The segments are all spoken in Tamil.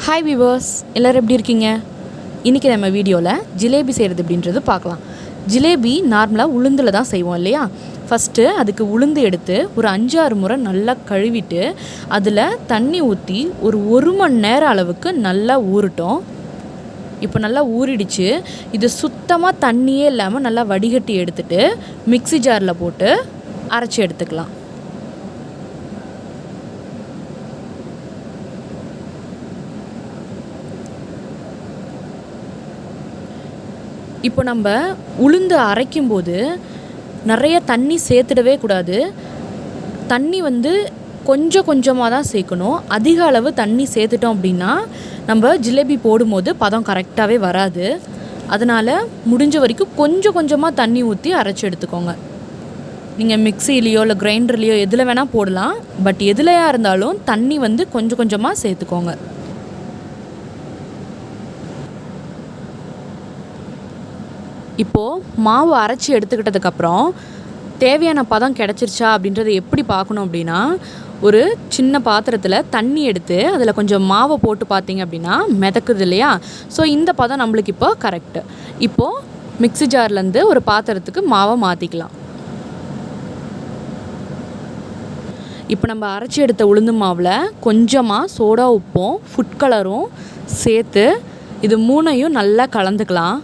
ஹாய் வியூவர்ஸ், எல்லோரும் எப்படி இருக்கீங்க? இன்றைக்கி நம்ம வீடியோவில் ஜிலேபி செய்கிறது அப்படின்றது பார்க்கலாம். ஜிலேபி நார்மலாக உளுந்தில் தான் செய்வோம் இல்லையா? ஃபஸ்ட்டு அதுக்கு உளுந்து எடுத்து ஒரு 5-6 முறை நல்லா கழுவிட்டு அதில் தண்ணி ஊற்றி ஒரு மணி நேரம் அளவுக்கு நல்லா ஊறட்டும். இப்போ நல்லா ஊறிடுச்சு. இது சுத்தமாக தண்ணியே இல்லாமல் நல்லா வடிகட்டி எடுத்துகிட்டு மிக்ஸி ஜாரில் போட்டு அரைச்சி எடுத்துக்கலாம். இப்போ நம்ம உளுந்து அரைக்கும்போது நிறைய தண்ணி சேர்த்துடவே கூடாது. தண்ணி கொஞ்சம் கொஞ்சமாக தான் சேர்க்கணும். அதிக அளவு தண்ணி சேர்த்துட்டோம் அப்படின்னா நம்ம ஜிலேபி போடும்போது பதம் கரெக்டாகவே வராது. அதனால் முடிஞ்ச வரைக்கும் கொஞ்சம் கொஞ்சமாக தண்ணி ஊற்றி அரைச்சி எடுத்துக்கோங்க. நீங்கள் மிக்சிலேயோ இல்லை கிரைண்டர்லேயோ எதில் வேணால் போடலாம். பட் எதுலையா இருந்தாலும் தண்ணி கொஞ்சம் கொஞ்சமாக சேர்த்துக்கோங்க. இப்போது மாவு அரைச்சி எடுத்துக்கிட்டதுக்கப்புறம் தேவையான பதம் கிடச்சிருச்சா அப்படின்றத எப்படி பார்க்கணும் அப்படின்னா, ஒரு சின்ன பாத்திரத்தில் தண்ணி எடுத்து அதில் கொஞ்சம் மாவை போட்டு பார்த்தீங்க அப்படின்னா மிதக்குது இல்லையா? ஸோ இந்த பதம் நம்மளுக்கு இப்போ கரெக்டு. இப்போது மிக்ஸி ஜார்லேருந்து ஒரு பாத்திரத்துக்கு மாவை மாற்றிக்கலாம். இப்போ நம்ம அரைச்சி எடுத்த உளுந்து மாவில் கொஞ்சமாக சோடா உப்பும் ஃபுட் கலரும் சேர்த்து இது மூணையும் நல்லா கலந்துக்கலாம்.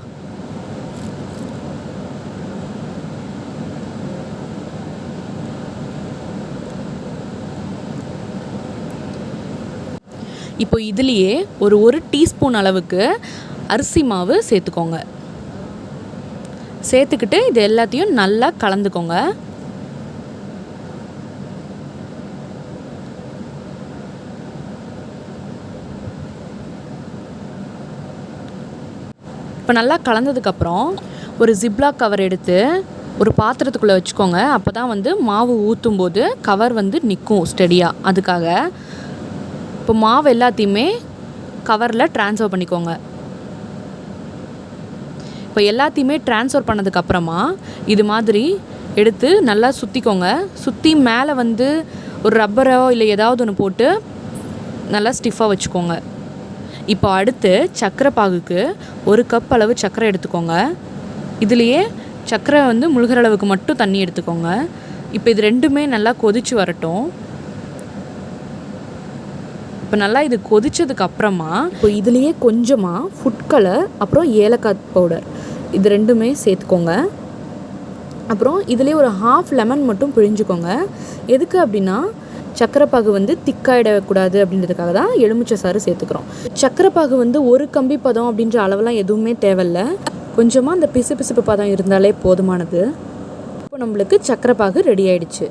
இப்போ இதுலேயே ஒரு டீஸ்பூன் அளவுக்கு அரிசி மாவு சேர்த்துக்கோங்க. சேர்த்துக்கிட்டு இது எல்லாத்தையும் நல்லா கலந்துக்கோங்க. இப்போ நல்லா கலந்ததுக்கப்புறம் ஒரு ஜிப்லாக் கவர் எடுத்து ஒரு பாத்திரத்துக்குள்ளே வச்சுக்கோங்க. அப்போ தான் மாவு ஊற்றும் போது கவர் நிற்கும் ஸ்டெடியாக. அதுக்காக இப்போ மாவு எல்லாத்தையுமே கவரில் ட்ரான்ஸ்ஃபர் பண்ணிக்கோங்க. இப்போ எல்லாத்தையுமே ட்ரான்ஸ்ஃபர் பண்ணதுக்கப்புறமா இது மாதிரி எடுத்து நல்லா சுற்றிக்கோங்க. சுற்றி மேலே ஒரு ரப்பரோ இல்லை ஏதாவது ஒன்று போட்டு நல்லா ஸ்டிஃபாக வச்சுக்கோங்க. இப்போ அடுத்து சர்க்கரை பாகுக்கு 1 கப் அளவு சர்க்கரை எடுத்துக்கோங்க. இதுலேயே சர்க்கரை முழுகிற அளவுக்கு மட்டும் தண்ணி எடுத்துக்கோங்க. இப்போ இது ரெண்டுமே நல்லா கொதித்து வரட்டும். இப்போ நல்லா இது கொதித்ததுக்கப்புறமா இப்போ இதுலேயே கொஞ்சமாக ஃபுட் கலர் அப்புறம் ஏலக்காய் பவுடர் இது ரெண்டுமே சேர்த்துக்கோங்க. அப்புறம் இதுலேயே ஒரு 1/2 லெமன் மட்டும் பிழிஞ்சுக்கோங்க. எதுக்கு அப்படின்னா சக்கரைப்பாகு திக்காயிடக்கூடாது அப்படின்றதுக்காக தான் எலுமிச்சை சாறு சேர்த்துக்கிறோம். சக்கரைப்பாகு ஒரு கம்பி பதம் அப்படின்ற அளவெல்லாம் எதுவுமே தேவையில்ல. கொஞ்சமாக அந்த பிசுபிசுப்பு பதம் இருந்தாலே போதுமானது. இப்போ நம்மளுக்கு சக்கரைப்பாகு ரெடி ஆகிடுச்சு.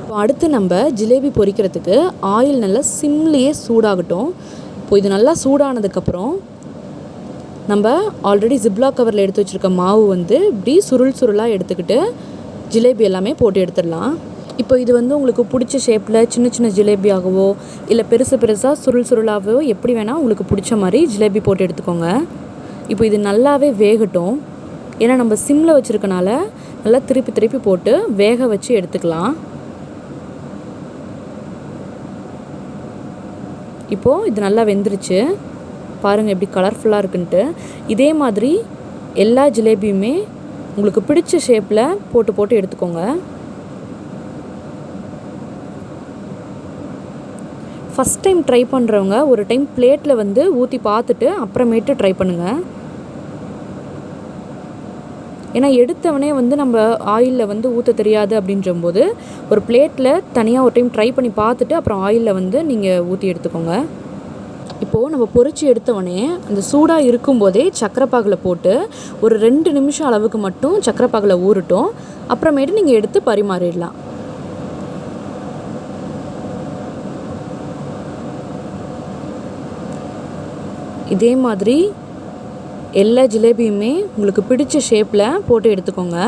இப்போ அடுத்து நம்ம ஜிலேபி பொரிக்கிறதுக்கு ஆயில் நல்லா சிம்லேயே சூடாகட்டும். இப்போ இது நல்லா சூடானதுக்கப்புறம் நம்ம ஆல்ரெடி ஜிப்லாக் கவரில் எடுத்து வச்சுருக்க மாவு இப்படி சுருளாக எடுத்துக்கிட்டு ஜிலேபி எல்லாமே போட்டு எடுத்துடலாம். இப்போ இது உங்களுக்கு பிடிச்ச ஷேப்பில் சின்ன சின்ன ஜிலேபியாகவோ இல்லை பெருசாக சுருளாகவோ எப்படி வேணால் உங்களுக்கு பிடிச்ச மாதிரி ஜிலேபி போட்டு எடுத்துக்கோங்க. இப்போ இது நல்லாவே வேகட்டும். ஏன்னா நம்ம சிம்மில் வச்சுருக்கனால நல்லா திருப்பி போட்டு வேக வச்சு எடுத்துக்கலாம். இப்போது இது நல்லா வெந்துருச்சு. பாருங்கள் எப்படி கலர்ஃபுல்லாக இருக்குன்ட்டு. இதே மாதிரி எல்லா ஜிலேபியுமே உங்களுக்கு பிடிச்ச ஷேப்பில் போட்டு எடுத்துக்கோங்க. ஃபஸ்ட் டைம் ட்ரை பண்ணுறவங்க ஒரு டைம் பிளேட்டில் ஊற்றி பார்த்துட்டு அப்புறமேட்டு ட்ரை பண்ணுங்கள். ஏன்னா எடுத்தவனே நம்ம ஆயிலில் ஊற்ற தெரியாது அப்படின்றம்போது ஒரு பிளேட்டில் தனியாக ஒரு டைம் ட்ரை பண்ணி பார்த்துட்டு அப்புறம் ஆயிலில் நீங்கள் ஊற்றி எடுத்துக்கோங்க. இப்போது நம்ம பொரிச்சு எடுத்தவொடனே அந்த சூடாக இருக்கும்போதே சக்கரைப்பாகில் போட்டு ஒரு 2 நிமிஷம் அளவுக்கு மட்டும் சக்கரைப்பாகில் ஊறட்டும். அப்புறமேட்டு நீங்கள் எடுத்து பரிமாறிடலாம். இதே மாதிரி எல்லா ஜிலேபியுமே உங்களுக்கு பிடிச்ச ஷேப்பில் போட்டு எடுத்துக்கோங்க.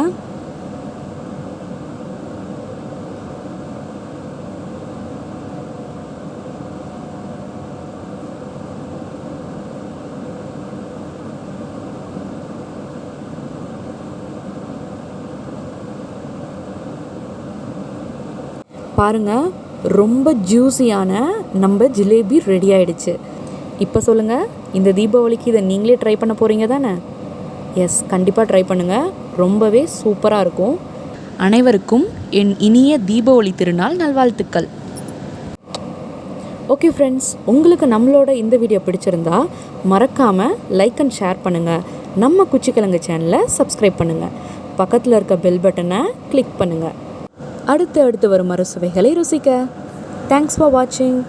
பாருங்கள், ரொம்ப ஜூஸியான நம்ம ஜிலேபி ரெடி ஆகிடுச்சு. இப்போ சொல்லுங்கள், இந்த தீபாவளிக்கு இதை நீங்களே ட்ரை பண்ண போகிறீங்க தானே? எஸ், கண்டிப்பாக ட்ரை பண்ணுங்கள். ரொம்பவே சூப்பராக இருக்கும். அனைவருக்கும் என் இனிய தீபாவளி திருநாள் நல்வாழ்த்துக்கள். ஓகே ஃப்ரெண்ட்ஸ், உங்களுக்கு நம்மளோட இந்த வீடியோ பிடிச்சிருந்தா மறக்காமல் லைக் அண்ட் ஷேர் பண்ணுங்கள். நம்ம குச்சிக்கிழங்கு சேனலை சப்ஸ்கிரைப் பண்ணுங்கள். பக்கத்தில் இருக்க பெல் பட்டனை கிளிக் பண்ணுங்கள். அடுத்து வரும் மறுசுவைகளை ருசிக்க. தேங்க்ஸ் ஃபார் வாட்சிங்.